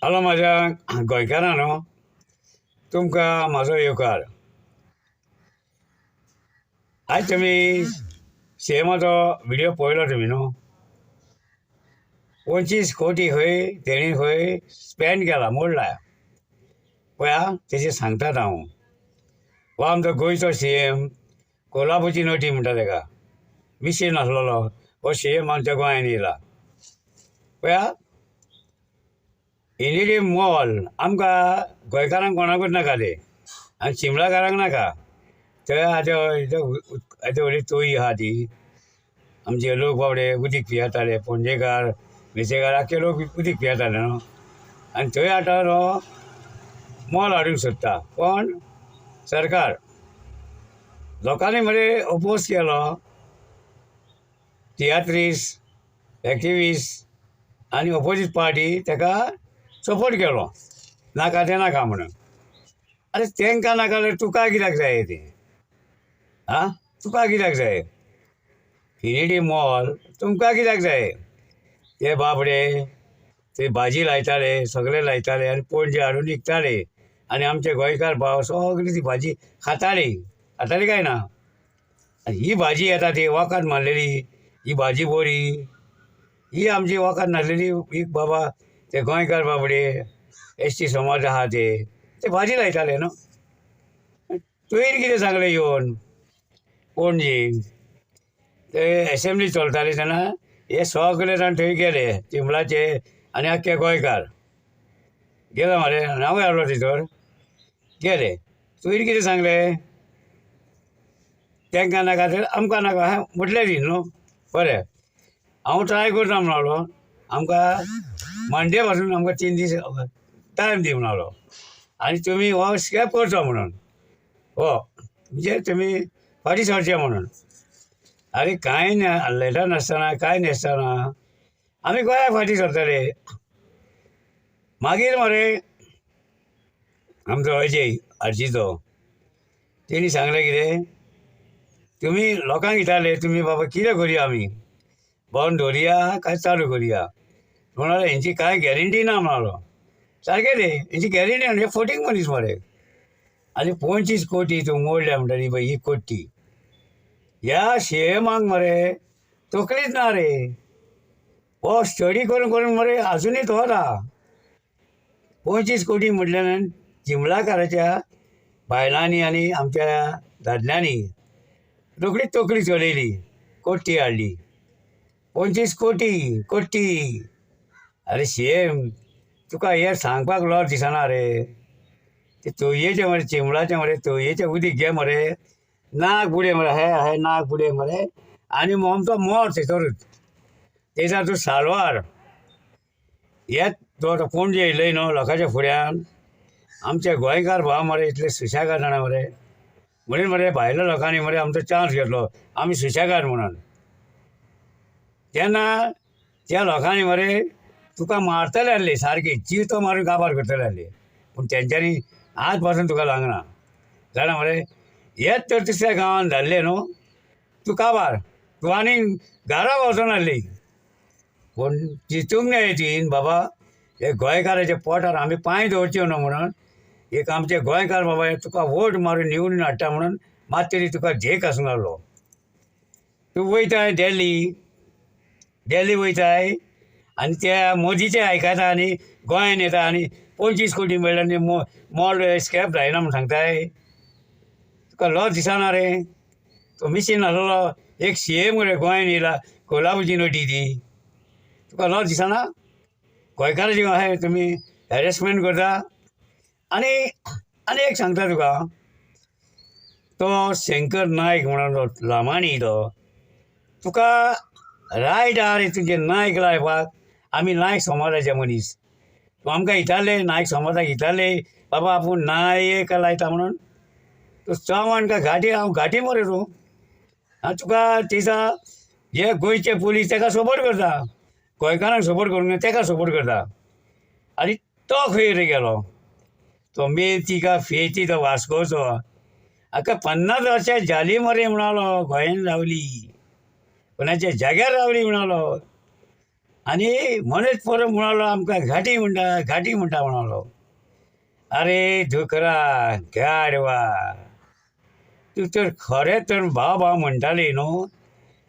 Hello माझ्या गोंयकारांनो, तुमकां म्हाजो येवकार. आयज तुमी सीएमाचो व्हिडिओ पळयलो तुमी न्हू. 25 कोटी खंय तेणी खंय स्पेंड केला, मोडला. पळया तेजें सांगतात हांव. हो आमचो गोंयचो सीएम, कोल्हापूरची नटी म्हणटा तेका. मिशीन आसलेलो हो सीएम आमच्या गोंयांत येयला. पळया इनिडी मॉल आमकां गोंयकारांक कोणाकूच नाका ते, आनी शिमलाकारांक नाका. थंय हाजे व्हडली तोयी आहा ती. आमचे लोक बाबडे उदीक पियेताले, पणजेकार मेसेकार आख्खे लोक उदीक पियेताले न्हू. आनी थंय आतां हो मॉल हाडूंक सोदता. पण सरकार लोकांनी मरे अपोज केलो. तियात्रीस, एक्टिविस्ट आनी ऑपोजीट पार्टी ताका सपोर्ट केलो. नाका तें नाका म्हणून. आरे तांकां नाका जाल्यार तुका कित्याक जाय तें? तुका कित्याक जाय? इनिडी मॉल तुमकां कित्याक जाय? ते बाबडे ते भाजी लायताले, सगळे लायताले आनी पणजे हाडून विकताले. आनी आमचे गोंयकार भाव सगळी ती भाजी खाताली काय ना? आनी ही भाजी येता ती वखद मारलेली, ही भाजी बरी, ही आमची वखद नासलेली. ही बाबा ते गोंयकार बाबडे एसटी समाज आहा ते भाजी लायताले न्हू. तुवें कितें सांगलें येवन पणजे ते एसेंब्ली चलताली तेन्ना हे सगळे जाण थंय गेले, चिंबळाचे आनी आख्खे गोंयकार गेले मरे. हांवूय आहलो भितर गेले. तुवें कितें सांगलें? तांकां नाका तर आमकां नाका हें म्हटलें दी न्हू. बरें, हांव ट्राय करता म्हणलो. आमकां मंडे पासून आमकां 3 दीस टायम दी म्हणलो. आनी तुमी हो स्केप करचो म्हणून. हो म्हणजे तुमी फाटीं सरचे म्हणून. आरे कांय लेटर नासतना कांय नासतना आमी गोंया फाटीं सरतले. मागीर मरे आमचो अजय आरजीचो तेणी सांगलें कितें, तुमी लोकांक विचारले तुमी बाबा कितें करुया आमी, बंद दवरुया काय चालू करुया? म्हणालो हेंची कांय गॅरंटी ना म्हणालो. सारकें रे, हेंची गॅरंटी ना. हे फोटींग मनीस मरे. आनी 25 कोटी तूं मोडल्या म्हणटा पळय ही कोट्टी. ह्या सीएमाक मरे तकलीच ना रे. हो स्टडी करून करून मरे अजुनूय तो आहा. 25 कोटी म्हटल्यार चिंबळाकाराच्या बायलांनी आनी आमच्या दादल्यांनी रोखडीच तकली चलयली, कोट्टी हाडली. 25 कोट्टी. अरे सीएम तुका हे सांगपाक लज दिसना रे. ते तोययेचे मरे चिंबळाचे मरे तोययेचे उदीक घे मरे. नाक बुडे मरे, हे नाक बुडे मरे. आनी आमचो मोर थंयसरूच. तेजा तूं सालवार हेच तो पणजे येयलय न्हू लोकांच्या फुड्यान. आमचे गोंयकार भाव मरे इतले सुशेगाद जाणा मरे. म्हणून मरे भायल्या लोकांनी मरे आमचो चान्स घेतलो आमी सुशेगाद म्हणून. तेन्ना त्या लोकांनी मरे तुका मारतले आहले सारकी, जीव तो मारून काबार करतले आहले. पूण तेंच्यांनी आज पासून तुका लागना जाणा मरे. हेच तर दुसऱ्या गांवांत जाल्ले न्हू. तूं काबार, तूं आनी घरा वचून आहली. पूण चिंतूंक जाय ती बाबा हे गोंयकाराच्या पोटार आमी पांय दवरच्यो न्हू म्हणून. एक आमचे गोंयकार बाबा तुका वोट मारून निवडून हाडटा म्हणून मात तरी तुका झेक आसूंक लागलो. तूं वयताय दिल्ली वयताय आनी त्या मोदीचें आयकता आनी गोंयान येता आनी 25 कोटी मेळ्ळे आनी मॉल स्केप जायना म्हूण सांगताय. तुका लज दिसना रे? तो मिशीन आसलेलो एक सीएम रे गोंयान येयला, कोल्हापूरची नटी ती. तुका लज दिसना? गोंयकाराची अशें तुमी हॅरेसमेंट करता. आनी एक सांगता तुका, तो शंकर नायक म्हणून लामाणी तो तुका रायट आहा रे तुजे नायक लायपाक. आमी नायक समाजाचे मनीस. तूं आमकां विचारले नायक समाजाक विचारले बाबा आपूण नायक लायता म्हणून? तूं चव्हाण काय घाटी? हांव घाटी मरे तूं. तुका थिंयसा हे गोंयचे पुलीस ताका सपोर्ट करता, गोंयकारांक सपोर्ट करूंक ना ताका सपोर्ट करता. आनी तो खंय रे गेलो? तो मेथी का फेती तो वास्कोचो आख्या 50 वर्सां जाली मरे म्हणालो गोंयान रावली, कोणाच्या जाग्यार रावली म्हणालो. आनी मनीस परत म्हणालो आमकां घाटी म्हणटा म्हणालो. अरे दुकरा गाडवा, तूं तर खरेंच तर भाव म्हणटाली न्हू.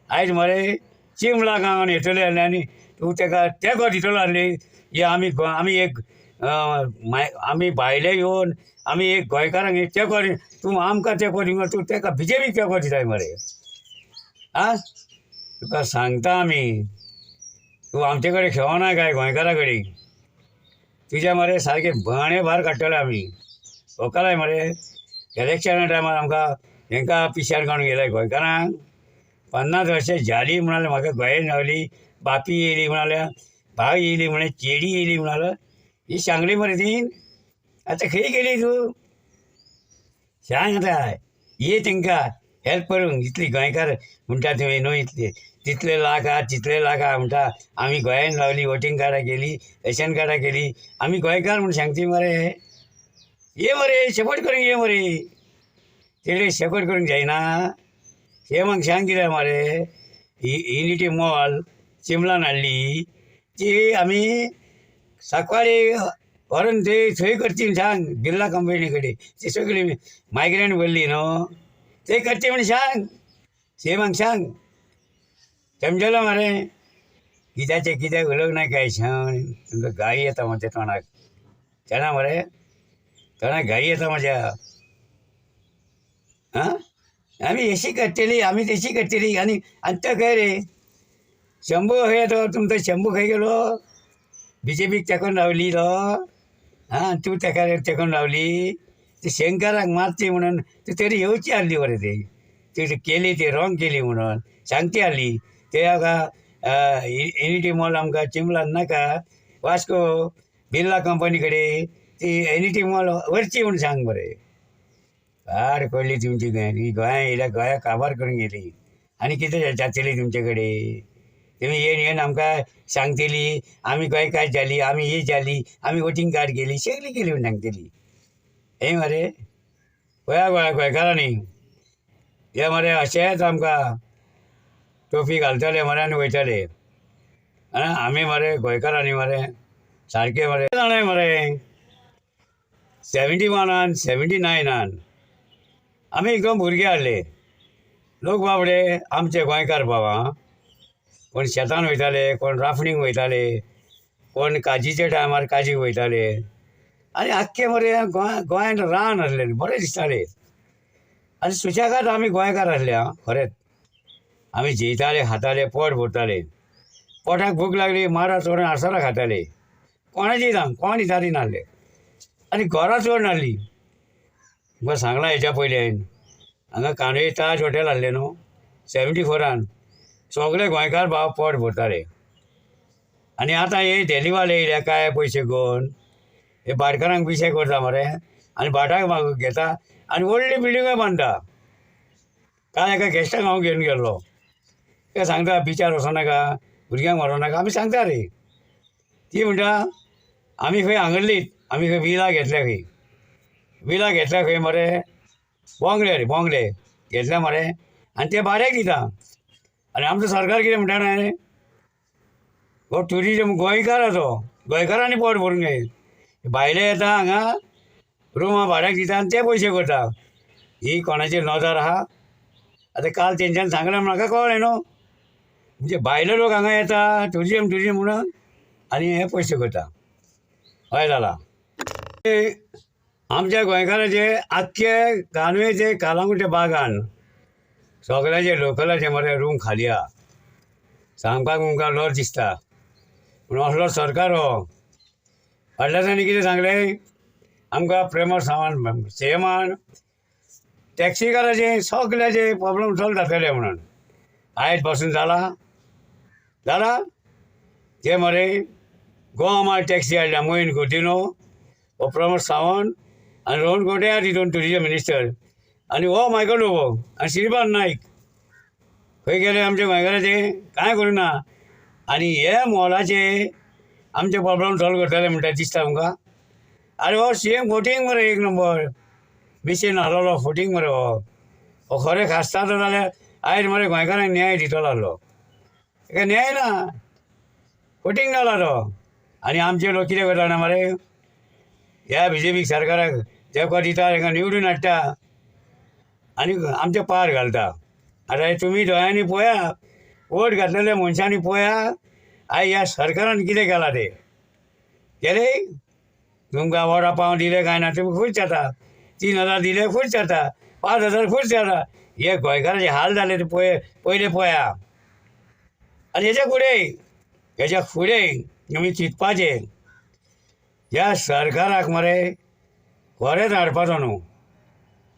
आयज मरे चिमला गांवान येतले आनी तूं ताका तेंको दितलो आसली. हे आमी एक आमी भायले येवन आमी एक गोंयकारांक एक तेंको तूं आमकां तेंको दिवं, तूं ताका BJPक तेंको दिताय मरे. आं तुका सांगता आमी, तूं आमचे कडेन खेवना काय गोंयकारा कडेन. तुज्या मरे सारके भणे भार काडटले आमी. वकलाय मरे इलेक्शना टायमार आमकां हांकां पिश्यार काडून गेले गोंयकारांक. 50 वर्सां झाली म्हणाले म्हाका गोंयान रावली, बापी येयली म्हणाल्या, भाव येयली म्हणे, चेडी येयली म्हणालो. ही सांगली मरे ती. आतां खंय गेली तूं सांग. आतां ये तांकां हेल्प करूंक. इतली गोंयकार म्हणटा तुवें न्हू, इतले तितले लाखा म्हणटा. आमी गोंयान रावली, वोटींग कार्डां केली, रेशन कार्डां केली, आमी गोंयकार म्हूण सांगती मरे. ये मरे सपोर्ट करूंक ये मरे. तेडे सपोर्ट करूंक जायना. हे म्हाका सांग कितें मरे. युनिटी मॉल चिमलान हाडली ती आमी सांकवाळे व्हरून थंय करची सांग. बिर्ला कंपनी कडेन ती सगळी मायग्रेंट भरली न्हू, थंय करची म्हण सांग. हे म्हाका सांग. समजलो मरे. कित्याचें कितें उलोवंक ना काय सांग. तुमकां घाई येता म्हज्या तोंडाक. जाणा मरे, तोंडाक घाई येता म्हज्या. आं आमी अशी करतली, आमी तशी करतली. आनी तो खंय रे शंभू खंय तो तुमचो शंभू खंय गेलो. BJPक तेकोन रावली तो. हां तूं तेका तेकोन रावली. ती शंकराक मारची म्हणून तूं तरी येवची आहली मरे. ती केली ती रॉंग केली म्हणून सांगची आहली. ते हाका युनिटी मॉल आमकां चिमलान नाका, वास्को बिर्ला कंपनी कडेन ती युनिटी मॉल व्हरची म्हूण सांग मरे. फार पडली तुमची गोंया येयल्या, गोंया काबार करून गेली. आनी कितें जातली तुमचे कडेन. तुमी येवन आमकां सांगतली आमी गोंयकार जाली, आमी ही जाली, आमी वोटींग कार्ड केली, सगळी केली म्हूण सांगतली. हे मरे पळया गोंयकारांनी हे मरे अशेंच आमकां टोपी घालतले मरे आनी वयतले. आमी मरे गोंयकारांनी मरे सारके मरे जाणाय मरे. 71 79 आमी हिंगा भुरगे हाडले. लोक बाबडे आमचे गोंयकार बाबा कोण शेतान वयताले, कोण राफणीक वयताले, कोण काजीच्या टायमार काजीक वयताले. आनी आख्खे मरे गोंयान रान आसले, बरें दिसताले. आनी सुशेगाद आमी गोंयकार आसले. आं खरेंच आमी जेयताले, खाताले, पोट भरताले. पोटाक भूक लागली माडा चोरून आडसरां खाताले. कोणाची सांग, कोण विचारी नासले. आनी घरां चड नासली. तुमकां सांगलां हेच्या पयलीं हांवें. हांगा कांदोळे ताज हॉटेल आहलें न्हू 74 सगळे गोंयकार भाव पोट भरताले. आनी आतां हे देलीवाले येयल्या काय पयशे घेवन हे भाटकारांक पिशे करता मरे. आनी भाटाक म्हाका घेता आनी व्हडली बिल्डिंगूय बांदता. काल एका गेस्टाक हांव घेवन गेल्लो. ते सांगता बिचार वचनाका, भुरग्यांक व्हरोनाका. आमी सांगता रे. ती म्हणटा आमी खंय हांगरलीत, आमी खंय विला घेतल्या खंय. विला घेतल्या खंय मरे बोंगले घेतल्या मरे. आनी ते भाड्याक दिता. आनी आमचो सरकार कितें म्हणटा रे, हो ट्युरिजम गोंयकाराचो, गोंयकारांनी पोट भरूंक जाय. भायले येता हांगा रुमां भाड्याक दिता आनी ते पयशे करता. ही कोणाचेर नजर आहा. आतां काल तेंच्यांनी सांगलें म्हाका कळ्ळें न्हू. म्हणजे भायले लोक हांगा येता ट्युरिजम म्हणून आनी हे पयशे करता. हय जाला. आमच्या गोंयकाराचे आख्खे कानवेचे कालांगुटे बागान सगळ्याचे लोकलाचे मरे रूम खाली आहा. सांगपाक तुमकां लज दिसता. पूण असलो सरकार हो. फाटल्या दिसांनी कितें सांगलें आमकां प्रमोद सावंत CMान टॅक्सीकाराचे सगळ्याचे प्रॉब्लेम सॉल्व जातले म्हणून. आयज पासून जाला ते मरे गोवा टॅक्सी हाडल्या मोहीन कोटिनो हो प्रमोद सावंत आनी रोहन कोटे आहा तितून ट्युरिजम मिनिस्टर आनी हो मायकल लोबो आनी श्रीपाद नायक खंय गेले आमचे गोंयकाराचे कांय करूना. आनी हे मॉलाचे आमचे प्रॉब्लेम सॉल्व करतले म्हणटा दिसता तुमकां. आरे हो CM फोटींग मरे एक नंबर. मिशीन हाडलो फोटींग मरे. हो खरें खासता जाल्यार आयज मरे गोंयकारांक न्याय दितलो आहलो. ताका न्याय ना. फुटींग जाला तो. आनी आमचे लोक कितें करता जाणा मरे, ह्या BJP सरकाराक तेंको दिता, तांकां निवडून हाडटा आनी आमचे पार घालता. आतां हे तुमी दोळ्यांनी पळया, वोट घातलेल्या मनशांनी पळया आयज ह्या सरकारान कितें केलां तें. केले तुमकां वडा पाव दिले काय ना, तुमी खूश जाता. 3,000 दिले खूश जाता, 5,000 खूश जाता. हे गोंयकाराचे हाल जाले ते पयले पळया. आनी हेच्या फुडें तुमी चिंतपाचें, ह्या सरकाराक मरे खरेंच हाडपाचो न्हू,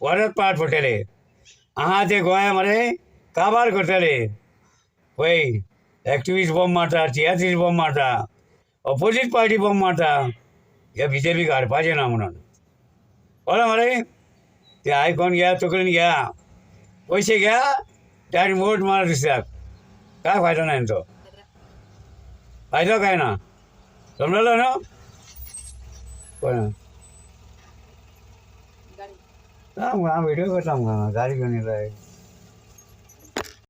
खरेंच पाट पडटले. आहा ते गोंया मरे काबार करतले. पळय एक्टिविस्ट बॉम्ब मारता, तियात्रीस्ट बॉम्ब मारता, ऑपोजीट पार्टी बॉम्ब मारता. हे BJPक हाडपाचें ना म्हणून. कळ्ळें मरे. ते आयकोन घ्या, तकलेन घ्या, पयशे घ्या, डायरेक्ट वोट मार दुसऱ्याक. काय फायदो ना तो, फायदो काय ना. समजलो न्हू. कोण हांव व्हिडिओ करता, गाडी घेवन येयलाय.